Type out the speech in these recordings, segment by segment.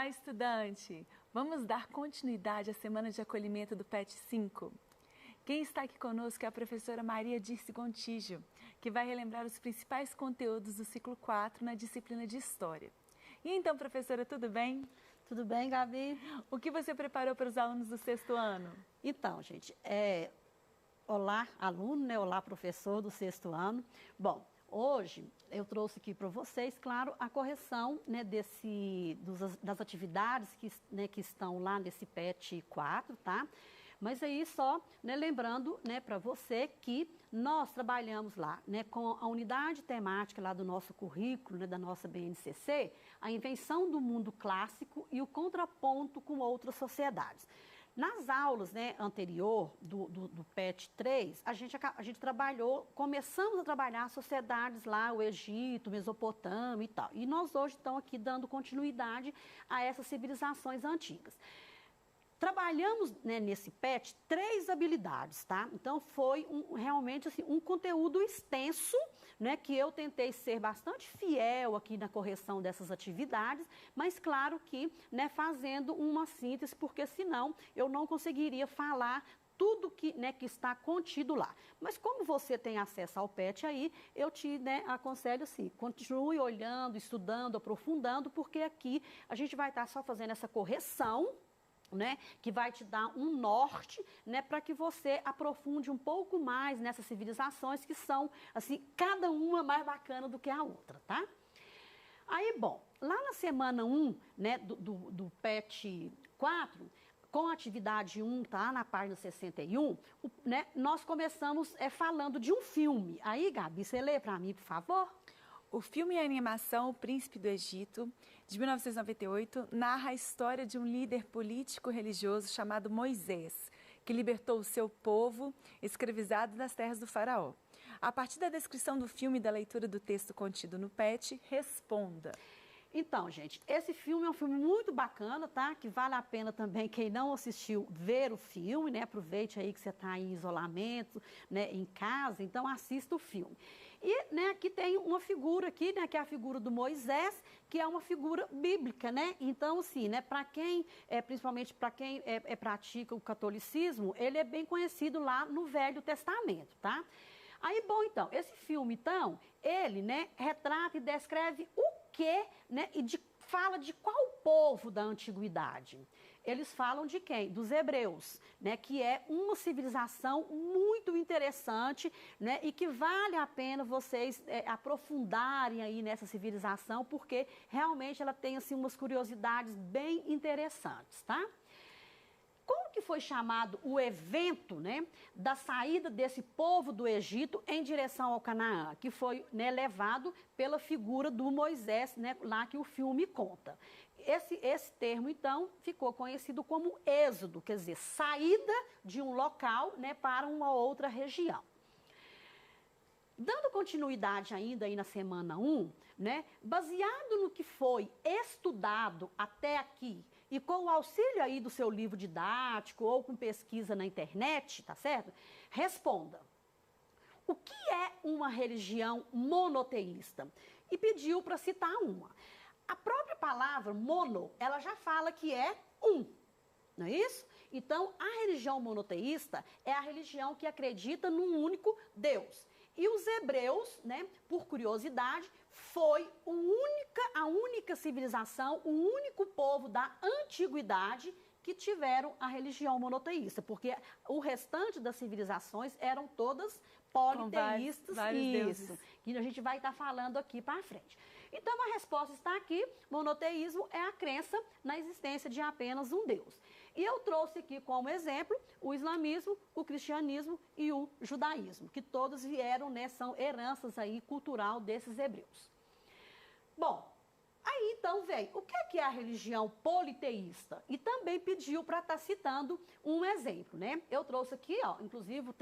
estudante! Vamos dar continuidade à semana de acolhimento do PET 5? Quem está aqui conosco é a professora Maria Dirce Gontijo, que vai relembrar os principais conteúdos do ciclo 4 na disciplina de História. E então, professora, tudo bem? Tudo bem, Gabi? O que você preparou para os alunos do sexto ano? Então, gente, olá, aluno, né? Olá, professor do sexto ano. Bom, hoje eu trouxe aqui para vocês, claro, a correção, né, das atividades que estão lá nesse PET 4, tá? Mas aí só, né, lembrando, né, para você que nós trabalhamos lá, né, com a unidade temática lá do nosso currículo, né, da nossa BNCC, a invenção do mundo clássico e o contraponto com outras sociedades. Nas aulas, né, anterior do PET 3, a gente começamos a trabalhar sociedades lá, o Egito, Mesopotâmia e tal. E nós hoje estamos aqui dando continuidade a essas civilizações antigas. Trabalhamos, né, nesse PET 3 habilidades, tá? Então foi realmente assim, um conteúdo extenso, né, que eu tentei ser bastante fiel aqui na correção dessas atividades, mas claro que, né, fazendo uma síntese, porque senão eu não conseguiria falar tudo que está contido lá. Mas como você tem acesso ao PET aí, eu te, né, aconselho assim, continue olhando, estudando, aprofundando, porque aqui a gente vai estar só fazendo essa correção, né, que vai te dar um norte, né, para que você aprofunde um pouco mais nessas civilizações que são, assim, cada uma mais bacana do que a outra, tá? Aí, bom, lá na semana 1, né, do PET 4, com a atividade 1, tá, na página 61, né, nós começamos falando de um filme. Aí, Gabi, você lê para mim, por favor? O filme e a animação O Príncipe do Egito, de 1998, narra a história de um líder político-religioso chamado Moisés, que libertou o seu povo escravizado das terras do faraó. A partir da descrição do filme e da leitura do texto contido no PET, responda. Então, gente, esse filme é um filme muito bacana, tá? Que vale a pena também, quem não assistiu, ver o filme, né? Aproveite aí que você está em isolamento, né? Em casa, então assista o filme. E, né, aqui tem uma figura aqui, né? Que é a figura do Moisés, que é uma figura bíblica, né? Então, assim, né? Para quem, principalmente para quem pratica o catolicismo, ele é bem conhecido lá no Velho Testamento, tá? Aí, bom, então, esse filme, então, ele, né, retrata e descreve o que, né, e fala de qual povo da antiguidade. Eles falam de quem? Dos hebreus, né, que é uma civilização muito interessante, né, e que vale a pena vocês aprofundarem aí nessa civilização, porque realmente ela tem, assim, umas curiosidades bem interessantes, tá? Como que foi chamado o evento, né, da saída desse povo do Egito em direção ao Canaã, que foi, né, levado pela figura do Moisés, né, lá que o filme conta. Esse termo, então, ficou conhecido como êxodo, quer dizer, saída de um local, né, para uma outra região. Dando continuidade ainda aí na semana 1, né, baseado no que foi estudado até aqui e com o auxílio aí do seu livro didático ou com pesquisa na internet, tá certo? Responda. O que é uma religião monoteísta? E pediu para citar uma. A própria palavra mono, ela já fala que é um. Não é isso? Então, a religião monoteísta é a religião que acredita num único Deus. E os hebreus, né, por curiosidade, foi a única civilização, o único povo da antiguidade que tiveram a religião monoteísta, porque o restante das civilizações eram todas politeístas, vários deuses, que a gente vai estar falando aqui para frente. Então a resposta está aqui: monoteísmo é a crença na existência de apenas um Deus. E eu trouxe aqui como exemplo o islamismo, o cristianismo e o judaísmo, que todos vieram, né, são heranças aí cultural desses hebreus. Bom, aí então veio, o que é a religião politeísta? E também pediu para estar citando um exemplo, né? Eu trouxe aqui, ó, inclusive,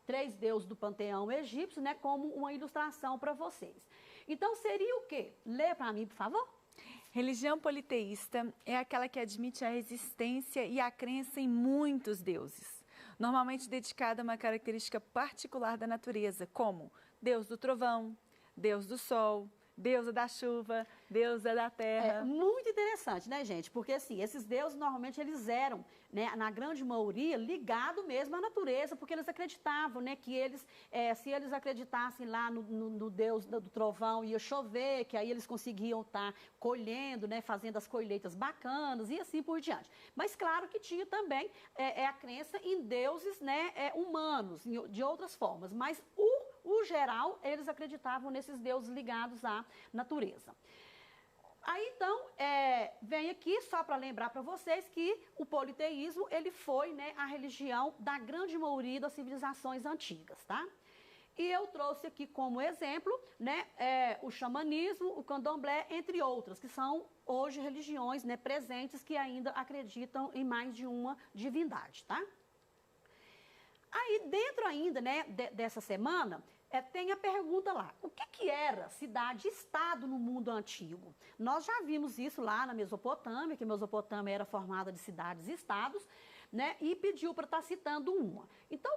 três deuses do panteão egípcio, né, como uma ilustração para vocês. Então seria o quê? Lê para mim, por favor. Religião politeísta é aquela que admite a existência e a crença em muitos deuses, normalmente dedicada a uma característica particular da natureza, como Deus do trovão, Deus do sol, Deusa da chuva, deusa da terra. É muito interessante, né, gente? Porque, assim, esses deuses, normalmente, eles eram, né, na grande maioria, ligados mesmo à natureza, porque eles acreditavam, né, que eles, se eles acreditassem lá no deus do trovão, ia chover, que aí eles conseguiam estar colhendo, né, fazendo as colheitas bacanas e assim por diante. Mas, claro que tinha também a crença em deuses, né, humanos, de outras formas, mas o geral, eles acreditavam nesses deuses ligados à natureza. Aí, então, vem aqui, só para lembrar para vocês que o politeísmo, ele foi, né, a religião da grande maioria das civilizações antigas, tá? E eu trouxe aqui como exemplo, né, o xamanismo, o candomblé, entre outras, que são hoje religiões, né, presentes que ainda acreditam em mais de uma divindade, tá? Aí, dentro ainda, né, dessa semana, tem a pergunta lá, o que era cidade-estado no mundo antigo? Nós já vimos isso lá na Mesopotâmia, que a Mesopotâmia era formada de cidades-estados, né, e pediu para estar citando uma. Então,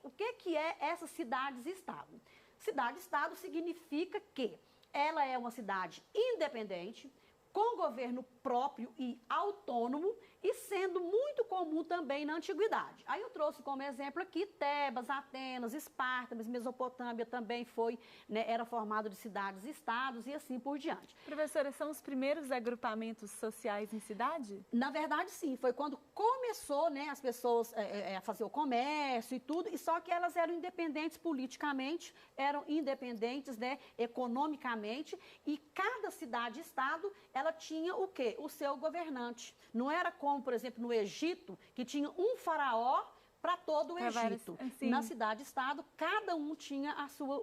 o que é essa cidades-estado? Cidade-estado significa que ela é uma cidade independente, com governo próprio e autônomo, e sendo muito comum também na antiguidade. Aí eu trouxe como exemplo aqui Tebas, Atenas, Esparta, mas Mesopotâmia também foi, né, era formado de cidades-estados e assim por diante. Professora, são os primeiros agrupamentos sociais em cidade? Na verdade, sim, foi quando começou, né, as pessoas a fazer o comércio e tudo, e só que elas eram independentes politicamente, eram independentes, né, economicamente, e cada cidade-estado, ela tinha o quê? O seu governante. Não era como, por exemplo, no Egito, que tinha um faraó para todo o Egito. Na cidade-estado, cada um tinha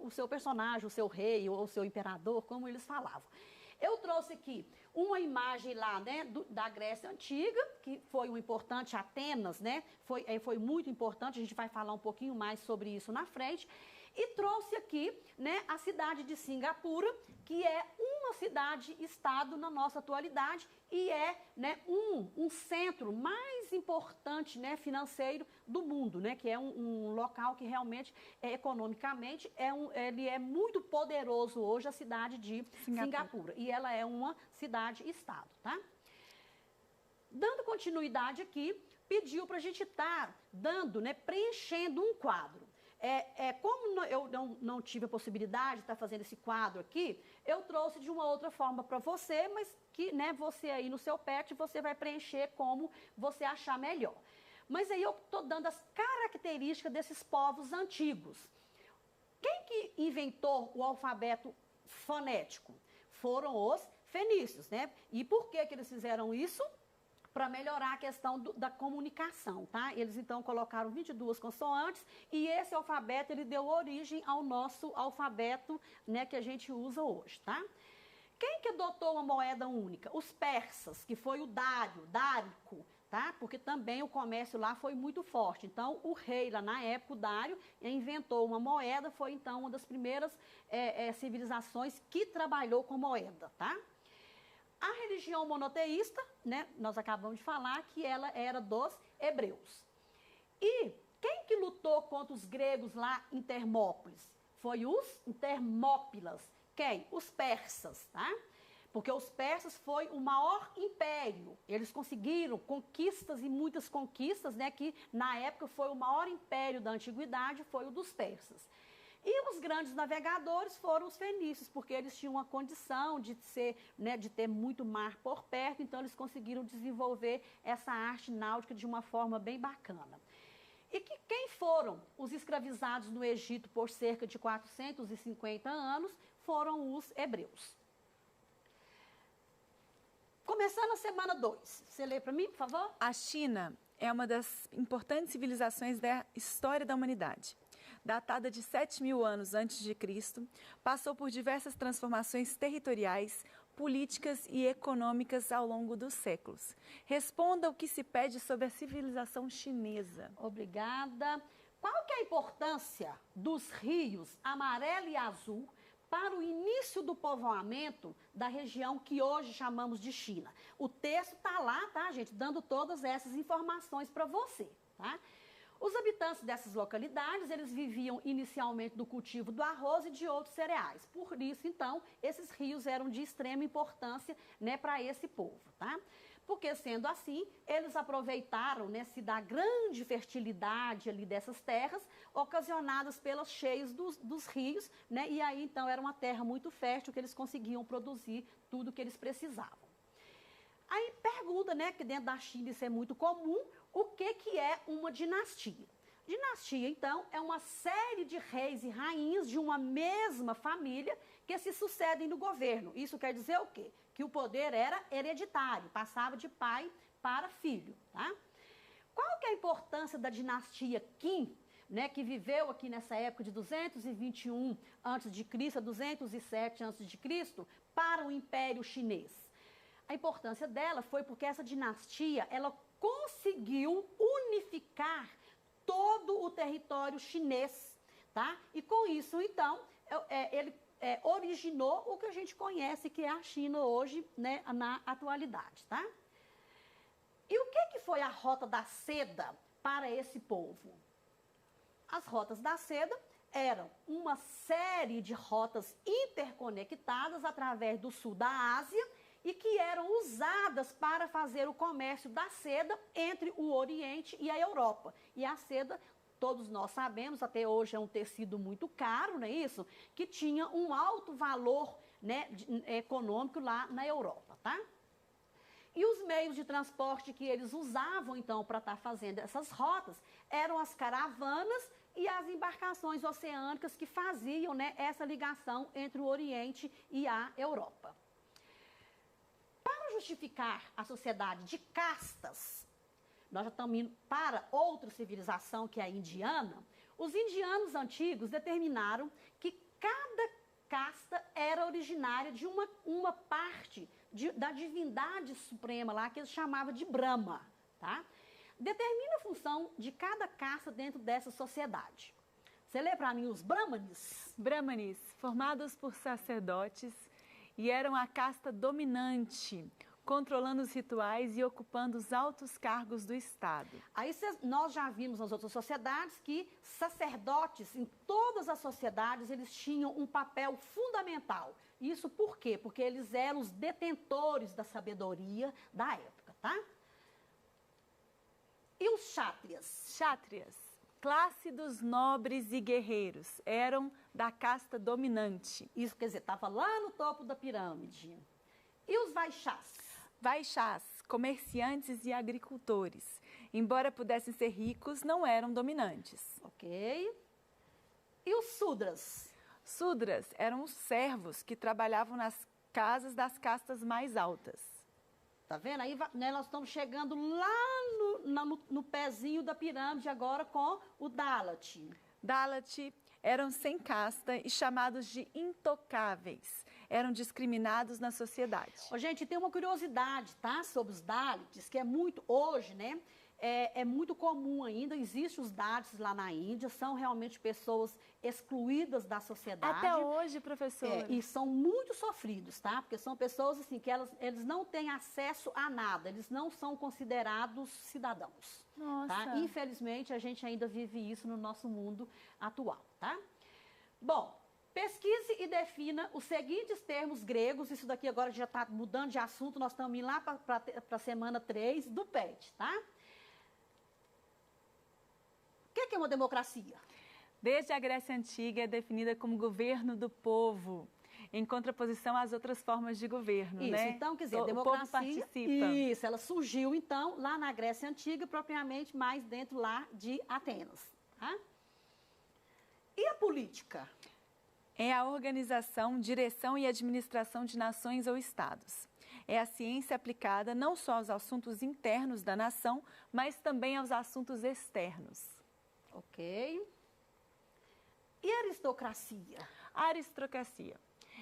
o seu personagem, o seu rei ou o seu imperador, como eles falavam. Eu trouxe aqui uma imagem lá, né, da Grécia Antiga, que foi um importante, Atenas, né, foi muito importante, a gente vai falar um pouquinho mais sobre isso na frente. E trouxe aqui, né, a cidade de Singapura, que é uma cidade-estado na nossa atualidade e é, né, um centro mais importante, né, financeiro do mundo, né, que é um local que realmente, economicamente, ele é muito poderoso hoje, a cidade de Singapura. E ela é uma cidade-estado, tá? Dando continuidade aqui, pediu para a gente estar dando, né, preenchendo um quadro. Como eu não tive a possibilidade de estar fazendo esse quadro aqui, eu trouxe de uma outra forma para você, mas que, né, você aí no seu pet, você vai preencher como você achar melhor. Mas aí eu estou dando as características desses povos antigos. Quem que inventou o alfabeto fonético? Foram os fenícios, né? E por que eles fizeram isso? Para melhorar a questão da comunicação, tá? Eles, então, colocaram 22 consoantes e esse alfabeto, ele deu origem ao nosso alfabeto, né, que a gente usa hoje, tá? Quem que adotou uma moeda única? Os persas, que foi o Dárico, tá? Porque também o comércio lá foi muito forte. Então, o rei lá na época, o Dário, inventou uma moeda, foi, então, uma das primeiras civilizações que trabalhou com moeda, tá? A religião monoteísta, né, nós acabamos de falar que ela era dos hebreus. E quem que lutou contra os gregos lá em Termópilas? Foi os Termópilas. Quem? Os persas, tá? Porque os persas foi o maior império. Eles conseguiram conquistas e muitas conquistas, né, que na época foi o maior império da antiguidade, foi o dos persas. E os grandes navegadores foram os fenícios, porque eles tinham uma condição de ser, né, de ter muito mar por perto, então eles conseguiram desenvolver essa arte náutica de uma forma bem bacana. E quem foram os escravizados no Egito por cerca de 450 anos foram os hebreus. Começando a semana 2. Você lê para mim, por favor? A China é uma das importantes civilizações da história da humanidade. Datada de 7.000 anos antes de Cristo, passou por diversas transformações territoriais, políticas e econômicas ao longo dos séculos. Responda o que se pede sobre a civilização chinesa. Obrigada. Qual que é a importância dos rios Amarelo e Azul para o início do povoamento da região que hoje chamamos de China? O texto está lá, tá, gente? Dando todas essas informações para você, tá? Os habitantes dessas localidades, eles viviam inicialmente do cultivo do arroz e de outros cereais. Por isso, então, esses rios eram de extrema importância, né, para esse povo, tá? Porque, sendo assim, eles aproveitaram, né, da grande fertilidade ali dessas terras, ocasionadas pelas cheias dos rios, né? E aí, então, era uma terra muito fértil que eles conseguiam produzir tudo o que eles precisavam. Aí pergunta, né, que dentro da China isso é muito comum, o que é uma dinastia? Dinastia, então, é uma série de reis e rainhas de uma mesma família que se sucedem no governo. Isso quer dizer o quê? Que o poder era hereditário, passava de pai para filho, tá? Qual que é a importância da dinastia Qin, né, que viveu aqui nessa época de 221 a.C. a 207 a.C., para o Império Chinês? A importância dela foi porque essa dinastia, ela conseguiu unificar todo o território chinês, tá? E com isso, então, ele originou o que a gente conhece, que é a China hoje, né, na atualidade, tá? E o que foi a Rota da Seda para esse povo? As Rotas da Seda eram uma série de rotas interconectadas através do sul da Ásia e que eram usadas para fazer o comércio da seda entre o Oriente e a Europa. E a seda, todos nós sabemos, até hoje é um tecido muito caro, não é isso? Que tinha um alto valor, né, econômico lá na Europa, tá? E os meios de transporte que eles usavam, então, para estar fazendo essas rotas, eram as caravanas e as embarcações oceânicas que faziam, né, essa ligação entre o Oriente e a Europa. Para justificar a sociedade de castas, nós já estamos indo para outra civilização, que é a indiana. Os indianos antigos determinaram que cada casta era originária de uma parte da divindade suprema lá, que eles chamavam de Brahma, tá? Determina a função de cada casta dentro dessa sociedade. Você lê para mim os Brahmanes? Brahmanes, formados por sacerdotes, e eram a casta dominante, controlando os rituais e ocupando os altos cargos do Estado. Aí nós já vimos nas outras sociedades que sacerdotes, em todas as sociedades, eles tinham um papel fundamental. Isso por quê? Porque eles eram os detentores da sabedoria da época, tá? E os chátrias? Chátrias, classe dos nobres e guerreiros, eram da casta dominante. Isso quer dizer, estava lá no topo da pirâmide. E os vaixás? Vaixás, comerciantes e agricultores. Embora pudessem ser ricos, não eram dominantes. Ok. E os sudras? Sudras eram os servos que trabalhavam nas casas das castas mais altas. Tá vendo? Aí né, nós estamos chegando lá no pezinho da pirâmide agora com o Dalat. Dalat eram sem casta e chamados de intocáveis. Eram discriminados na sociedade. Ô, gente, tem uma curiosidade, tá? Sobre os Dalits, que é muito, hoje, né? É muito comum ainda, existem os Dalits lá na Índia, são realmente pessoas excluídas da sociedade. Até hoje, professora. E são muito sofridos, tá? Porque são pessoas, assim, que eles não têm acesso a nada, eles não são considerados cidadãos. Nossa. Tá? Infelizmente, a gente ainda vive isso no nosso mundo atual, tá? Bom, pesquise e defina os seguintes termos gregos. Isso daqui agora já está mudando de assunto, nós estamos indo lá para a semana 3 do PET, tá? O que é uma democracia? Desde a Grécia Antiga é definida como governo do povo, em contraposição às outras formas de governo, isso, né? Então, quer dizer, a democracia, o povo participa. Isso, ela surgiu, então, lá na Grécia Antiga, propriamente mais dentro lá de Atenas, tá? E a política? É a organização, direção e administração de nações ou estados. É a ciência aplicada não só aos assuntos internos da nação, mas também aos assuntos externos. Ok. E a aristocracia? A aristocracia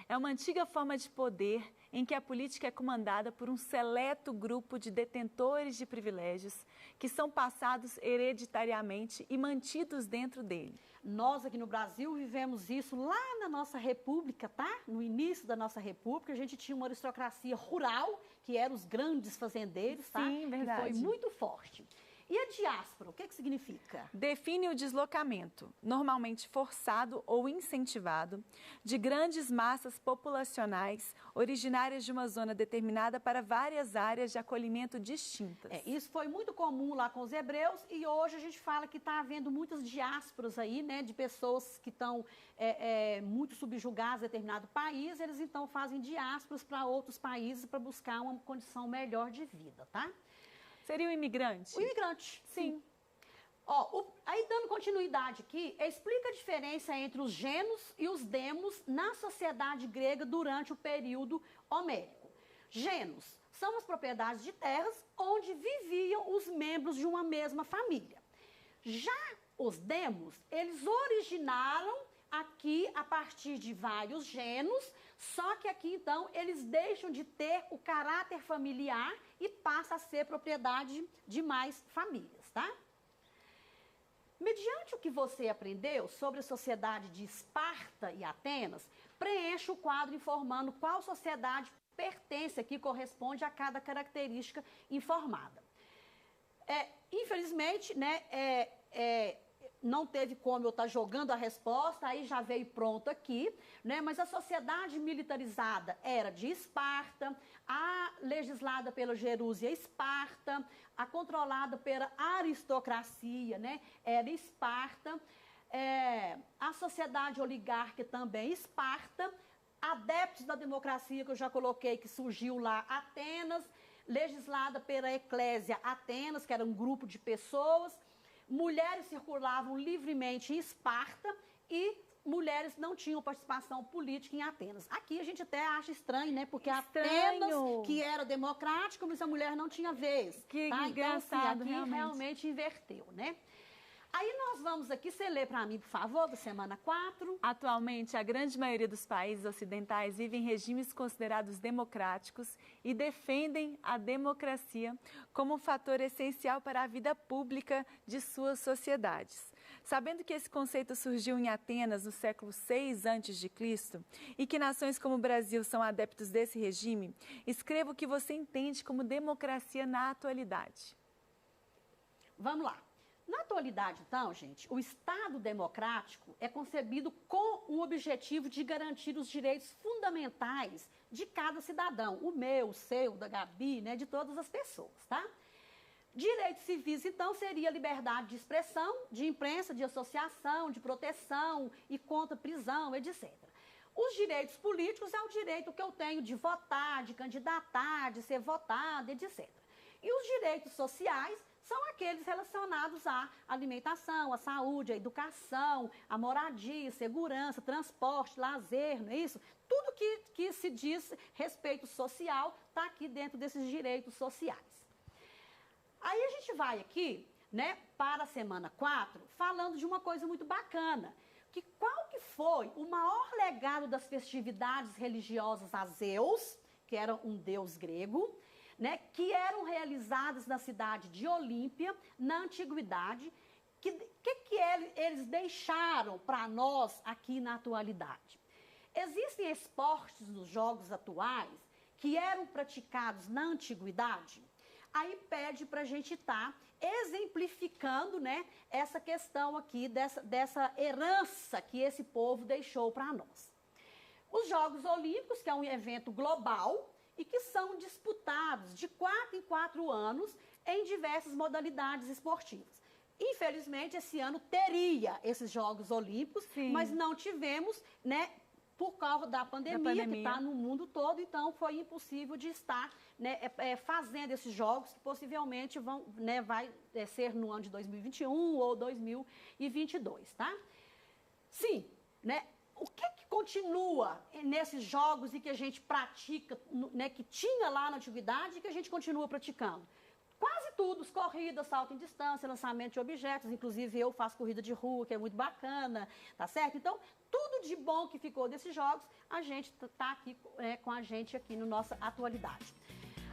é uma antiga forma de poder em que a política é comandada por um seleto grupo de detentores de privilégios que são passados hereditariamente e mantidos dentro dele. Nós aqui no Brasil vivemos isso lá na nossa república, tá? No início da nossa república, a gente tinha uma aristocracia rural, que eram os grandes fazendeiros, tá? Sim, verdade. Que foi muito forte. E a diáspora, o que significa? Define o deslocamento, normalmente forçado ou incentivado, de grandes massas populacionais originárias de uma zona determinada para várias áreas de acolhimento distintas. Isso foi muito comum lá com os hebreus e hoje a gente fala que está havendo muitas diásporas aí, né, de pessoas que estão muito subjugadas a determinado país, eles então fazem diásporas para outros países para buscar uma condição melhor de vida, tá? Seria o imigrante? O imigrante, sim. Aí dando continuidade aqui, explica a diferença entre os genos e os demos na sociedade grega durante o período homérico. Genos são as propriedades de terras onde viviam os membros de uma mesma família. Já os demos, eles originaram aqui a partir de vários genos, só que aqui então eles deixam de ter o caráter familiar e passa a ser propriedade de mais famílias, tá? Mediante o que você aprendeu sobre a sociedade de Esparta e Atenas, preencha o quadro informando qual sociedade pertence aqui, corresponde a cada característica informada. Infelizmente, né, não teve como eu estar jogando a resposta, aí já veio pronto aqui, né? Mas a sociedade militarizada era de Esparta, a legislada pela Jerúsia Esparta, a controlada pela aristocracia, né? Era Esparta, a sociedade oligárquica também Esparta, adeptos da democracia que eu já coloquei que surgiu lá, Atenas, legislada pela Eclésia Atenas, que era um grupo de pessoas. Mulheres circulavam livremente em Esparta e mulheres não tinham participação política em Atenas. Aqui a gente até acha estranho, né? Porque Atenas, que era democrático, mas a mulher não tinha vez. Que tá? engraçado, então, assim, aqui realmente inverteu, né? Aí nós vamos aqui, você lê para mim, por favor, da semana 4. Atualmente, a grande maioria dos países ocidentais vivem regimes considerados democráticos e defendem a democracia como um fator essencial para a vida pública de suas sociedades. Sabendo que esse conceito surgiu em Atenas no século VI a.C. e que nações como o Brasil são adeptos desse regime, escreva o que você entende como democracia na atualidade. Vamos lá. Na atualidade, então, gente, o Estado democrático é concebido com o objetivo de garantir os direitos fundamentais de cada cidadão, o meu, o seu, da Gabi, né, de todas as pessoas, tá? Direitos civis, então, seria liberdade de expressão, de imprensa, de associação, de proteção e contra prisão, etc. Os direitos políticos é o direito que eu tenho de votar, de candidatar, de ser votado, etc. E os direitos sociais são aqueles relacionados à alimentação, à saúde, à educação, à moradia, segurança, transporte, lazer, não é isso? Tudo que se diz respeito social está aqui dentro desses direitos sociais. Aí a gente vai aqui, né, para a semana 4, falando de uma coisa muito bacana, que qual que foi o maior legado das festividades religiosas a Zeus, que era um deus grego, né, que eram realizadas na cidade de Olímpia, na antiguidade, que eles deixaram para nós aqui na atualidade. Existem esportes nos jogos atuais que eram praticados na antiguidade? Aí pede para a gente estar exemplificando, né, essa questão aqui, dessa herança que esse povo deixou para nós. Os Jogos Olímpicos, que é um evento global, e que são disputados de 4 em 4 anos em diversas modalidades esportivas. Infelizmente, esse ano teria esses Jogos Olímpicos, sim, mas não tivemos, né, por causa da pandemia. Que está no mundo todo, então foi impossível de estar, né, fazendo esses jogos, que possivelmente vão, né, vai ser no ano de 2021 ou 2022, tá? Sim, né? O que continua nesses jogos e que a gente pratica, né, que tinha lá na antiguidade e que a gente continua praticando? Quase tudo, corridas, salto em distância, lançamento de objetos, inclusive eu faço corrida de rua, que é muito bacana, tá certo? Então, tudo de bom que ficou desses jogos, a gente tá aqui com a gente aqui na nossa atualidade.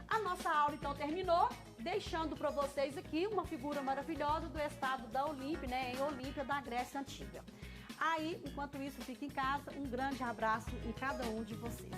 A nossa aula, então, terminou, deixando para vocês aqui uma figura maravilhosa do estado da Olímpia, né, em Olímpia, da Grécia Antiga. Aí, enquanto isso, fique em casa. Um grande abraço em cada um de vocês.